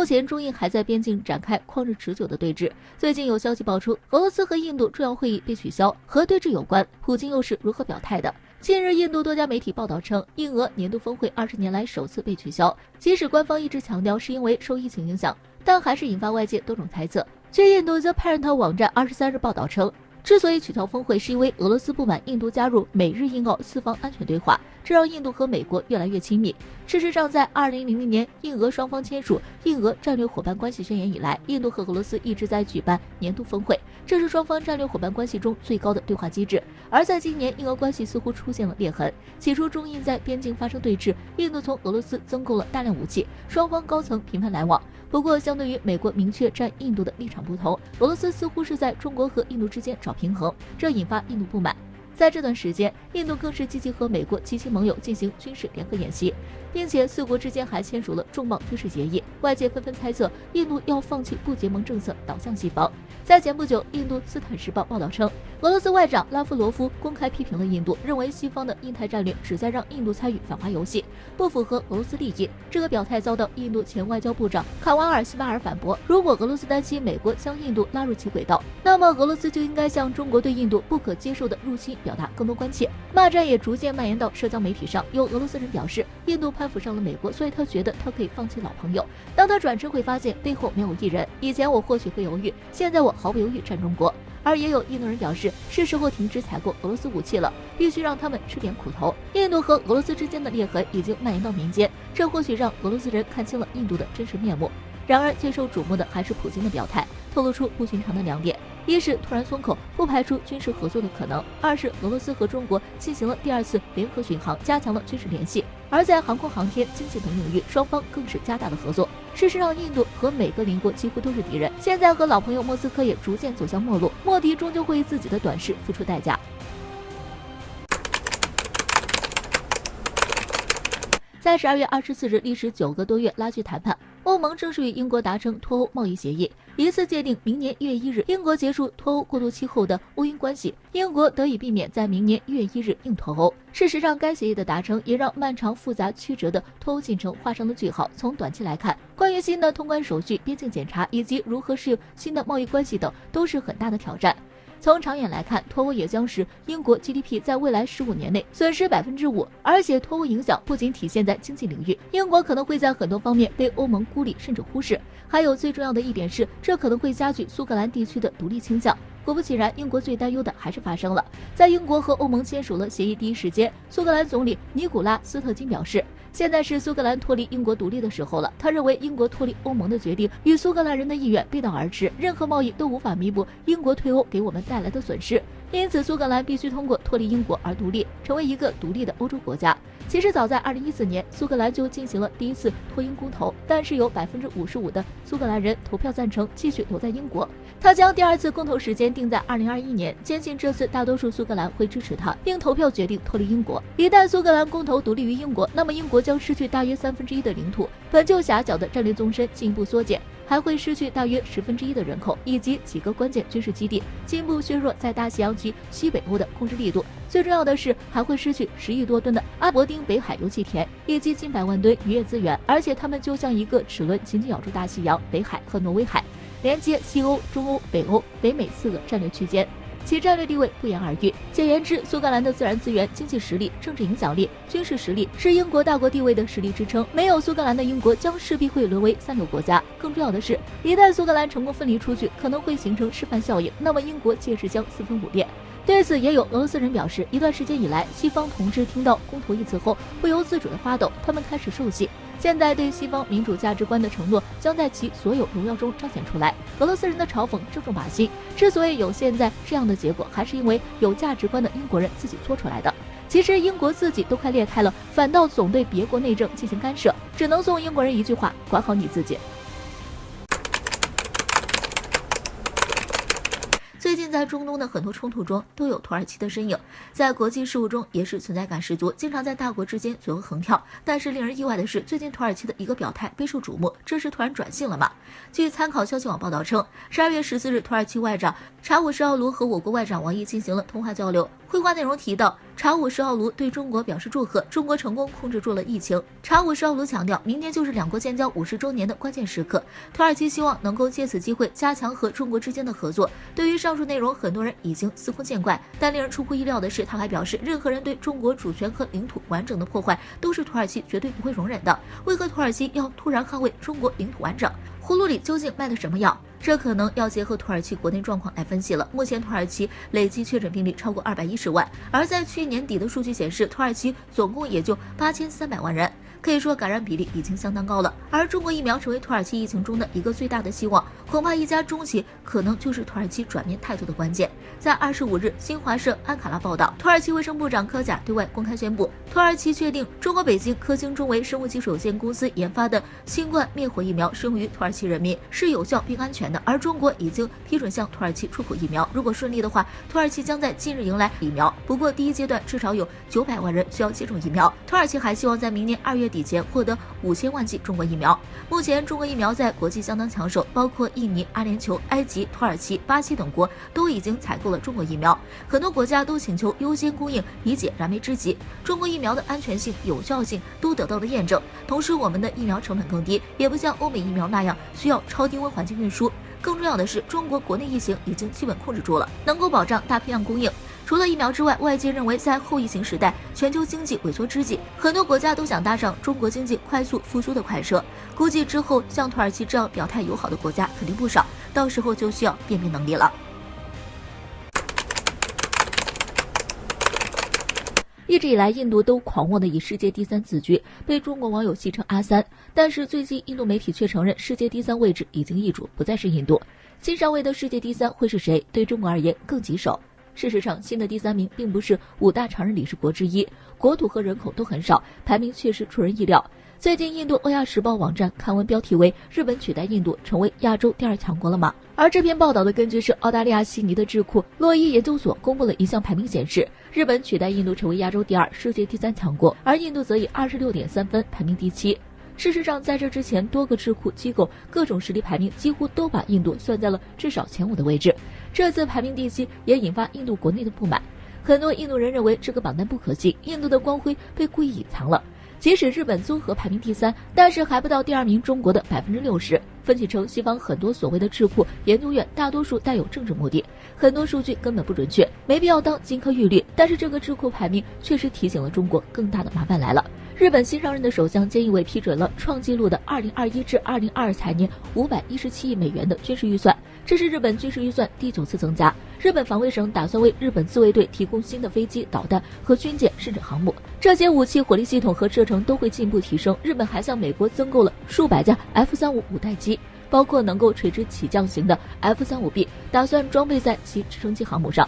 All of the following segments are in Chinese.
目前中印还在边境展开旷日持久的对峙。最近有消息爆出，俄罗斯和印度重要会议被取消，和对峙有关。普京又是如何表态的？近日，印度多家媒体报道称，印俄年度峰会20年来首次被取消，即使官方一直强调是因为受疫情影响，但还是引发外界多种猜测。据印度 The Parent 网站23日报道称，之所以取消峰会，是因为俄罗斯不满印度加入美日印澳四方安全对话，这让印度和美国越来越亲密。事实上，在2000年印俄双方签署印俄战略伙伴关系宣言以来，印度和俄罗斯一直在举办年度峰会，这是双方战略伙伴关系中最高的对话机制。而在今年，印俄关系似乎出现了裂痕。起初，中印在边境发生对峙，印度从俄罗斯增购了大量武器，双方高层频繁来往。不过，相对于美国明确站印度的立场不同，俄罗斯似乎是在中国和印度之间找平衡，这引发印度不满。在这段时间，印度更是积极和美国及其盟友进行军事联合演习，并且四国之间还签署了重磅军事协议。外界纷纷猜测，印度要放弃不结盟政策，倒向西方。在前不久，印度斯坦时报报道称，俄罗斯外长拉夫罗夫公开批评了印度，认为西方的印太战略旨在让印度参与反华游戏，不符合俄罗斯利益。这个表态遭到印度前外交部长卡瓦尔西巴尔反驳，如果俄罗斯担心美国将印度拉入其轨道，那么俄罗斯就应该向中国对印度不可接受的入侵表达更多关切。骂战也逐渐蔓延到社交媒体上，有俄罗斯人表示，印度攀附上了美国，所以他觉得他可以放弃老朋友。当他转身会发现背后没有一人，以前我或许会犹豫，现在我毫不犹豫站中国。而也有印度人表示，是时候停止采购俄罗斯武器了，必须让他们吃点苦头。印度和俄罗斯之间的裂痕已经蔓延到民间，这或许让俄罗斯人看清了印度的真实面目。然而最受瞩目的还是普京的表态，透露出不寻常的2点：一是突然松口，不排除军事合作的可能；二是俄罗斯和中国进行了第2次联合巡航，加强了军事联系。而在航空航天、经济等领域，双方更是加大了合作。事实上，印度和每个邻国几乎都是敌人，现在和老朋友莫斯科也逐渐走向末路，莫迪终究会为自己的短视付出代价。在12月24日，历时9个多月拉锯谈判，欧盟正式与英国达成脱欧贸易协议，一次界定明年1月1日英国结束脱欧过渡期后的欧英关系，英国得以避免在明年1月1日硬脱欧。事实上，该协议的达成也让漫长复杂曲折的脱欧进程画上了句号。从短期来看，关于新的通关手续、边境检查以及如何适应新的贸易关系等，都是很大的挑战。从长远来看，脱欧也将使英国 GDP 在未来15年内损失5%，而且脱欧影响不仅体现在经济领域，英国可能会在很多方面被欧盟孤立甚至忽视。还有最重要的一点是，这可能会加剧苏格兰地区的独立倾向。果不其然，英国最担忧的还是发生了。在英国和欧盟签署了协议第一时间，苏格兰总理尼古拉斯特金表示，现在是苏格兰脱离英国独立的时候了。他认为英国脱离欧盟的决定与苏格兰人的意愿背道而驰，任何贸易都无法弥补英国退欧给我们带来的损失。因此，苏格兰必须通过脱离英国而独立，成为一个独立的欧洲国家。其实早在2014年，苏格兰就进行了第一次脱英公投，但是有55%的苏格兰人投票赞成继续留在英国。他将第2次公投时间定在2021年，坚信这次大多数苏格兰会支持他，并投票决定脱离英国。一旦苏格兰公投独立于英国，那么英国将失去大约1/3的领土，本就狭小的战略纵深进一步缩减，还会失去大约1/10的人口以及几个关键军事基地，进一步削弱在大西洋及西北欧的控制力度。最重要的是，还会失去10亿多吨的阿伯丁北海油气田以及近100万吨渔业资源，而且它们就像一个齿轮，紧紧咬住大西洋、北海和挪威海，连接西欧、中欧、北欧、北美4个战略区间。其战略地位不言而喻。简言之，苏格兰的自然资源、经济实力、政治影响力、军事实力是英国大国地位的实力支撑。没有苏格兰的英国将势必会沦为三流国家。更重要的是，一旦苏格兰成功分离出去，可能会形成示范效应，那么英国届时将4分5裂。对此，也有俄罗斯人表示，一段时间以来，西方同志听到公投一词后，不由自主的发抖，他们开始受气。现在对西方民主价值观的承诺将在其所有荣耀中彰显出来。俄罗斯人的嘲讽正中靶心，之所以有现在这样的结果，还是因为有价值观的英国人自己做出来的。其实英国自己都快裂开了，反倒总对别国内政进行干涉，只能送英国人一句话：管好你自己。最近在中东的很多冲突中都有土耳其的身影，在国际事务中也是存在感十足，经常在大国之间左右横跳。但是令人意外的是，最近土耳其的一个表态备受瞩目，这是突然转性了吗？据参考消息网报道称，12月14日，土耳其外长查武什奥卢和我国外长王毅进行了通话交流。会话内容提到，查武什奥卢对中国表示祝贺，中国成功控制住了疫情。查武什奥卢强调，明年就是两国建交50周年的关键时刻，土耳其希望能够借此机会加强和中国之间的合作。对于上述内容，很多人已经司空见惯，但令人出乎意料的是，他还表示，任何人对中国主权和领土完整的破坏，都是土耳其绝对不会容忍的。为何土耳其要突然捍卫中国领土完整？葫芦里究竟卖的什么药？这可能要结合土耳其国内状况来分析了。目前土耳其累计确诊病例超过210万，而在去年底的数据显示，土耳其总共也就8300万人，可以说感染比例已经相当高了。而中国疫苗成为土耳其疫情中的一个最大的希望，恐怕一家中企可能就是土耳其转变态度的关键。在25日，新华社安卡拉报道，土耳其卫生部长科贾对外公开宣布，土耳其确定中国北京科兴中维生物技术有限公司研发的新冠灭活疫苗适用于土耳其人民，是有效并安全的。而中国已经批准向土耳其出口疫苗，如果顺利的话，土耳其将在近日迎来疫苗。不过第一阶段至少有900万人需要接种疫苗。土耳其还希望在明年2月底前获得5000万剂中国疫苗。目前中国疫苗在国际相当抢手，包括印尼、阿联酋、埃及、土耳其、巴西等国都已经采购了中国疫苗，很多国家都请求优先供应，以解燃眉之急。中国疫苗的安全性、有效性都得到了验证，同时我们的疫苗成本更低，也不像欧美疫苗那样需要超低温环境运输。更重要的是，中国国内疫情已经基本控制住了，能够保障大批量供应。除了疫苗之外，外界认为在后疫情时代，全球经济萎缩之际，很多国家都想搭上中国经济快速复苏的快车。估计之后像土耳其这样表态友好的国家肯定不少，到时候就需要辨别能力了。一直以来，印度都狂妄地以世界第3自居，被中国网友戏称阿3。但是最近，印度媒体却承认世界第3位置已经易主，不再是印度。新上位的世界第3会是谁？对中国而言更棘手。事实上，新的第3名并不是5大常任理事国之一，国土和人口都很少，排名确实出人意料。最近，印度欧亚时报网站刊文标题为“日本取代印度成为亚洲第2强国了吗？”而这篇报道的根据是澳大利亚悉尼的智库洛伊研究所公布了一项排名，显示日本取代印度成为亚洲第2、世界第3强国，而印度则以26.3分排名第7。事实上，在这之前，多个智库机构各种实力排名几乎都把印度算在了至少前5的位置。这次排名第7也引发印度国内的不满，很多印度人认为这个榜单不可信，印度的光辉被故意隐藏了。即使日本综合排名第3，但是还不到第2名中国的60%。分析称，西方很多所谓的智库研究院大多数带有政治目的，很多数据根本不准确，没必要当金科玉律。但是这个智库排名确实提醒了中国，更大的麻烦来了。日本新上任的首相菅义伟批准了创纪录的2021至2022财年517亿美元的军事预算，这是日本军事预算第9次增加。日本防卫省打算为日本自卫队提供新的飞机、导弹和军舰甚至航母，这些武器、火力系统和射程都会进一步提升。日本还向美国增购了数百架 F-35五代机，包括能够垂直起降型的 F-35B， 打算装备在其直升机航母上。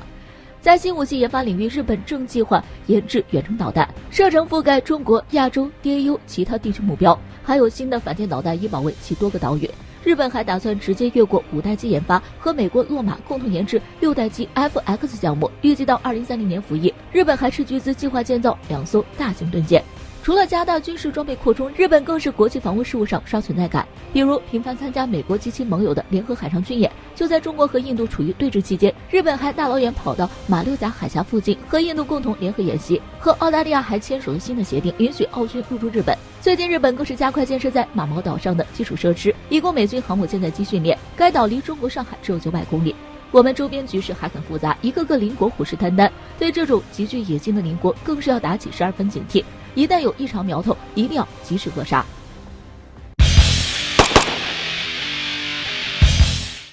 在新武器研发领域，日本正计划研制远程导弹，射程覆盖中国、亚洲、DAU 其他地区目标，还有新的反舰导弹以保卫其多个岛屿。日本还打算直接越过五代机研发，和美国洛马共同研制6代机 FX 项目，预计到2030年服役。日本还斥巨资计划建造2艘大型盾舰。除了加大军事装备扩充，日本更是国际防务事务上刷存在感，比如频繁参加美国及其盟友的联合海上军演。就在中国和印度处于对峙期间，日本还大老远跑到马六甲海峡附近和印度共同联合演习，和澳大利亚还签署了新的协定，允许澳军入驻日本。最近日本更是加快建设在马毛岛上的基础设施，以供美军航母舰载机训练。该岛离中国上海只有900公里。我们周边局势还很复杂，一个个邻国虎视眈眈，对这种极具野心的邻国更是要打起12分警惕，一旦有异常苗头，一定要及时扼杀。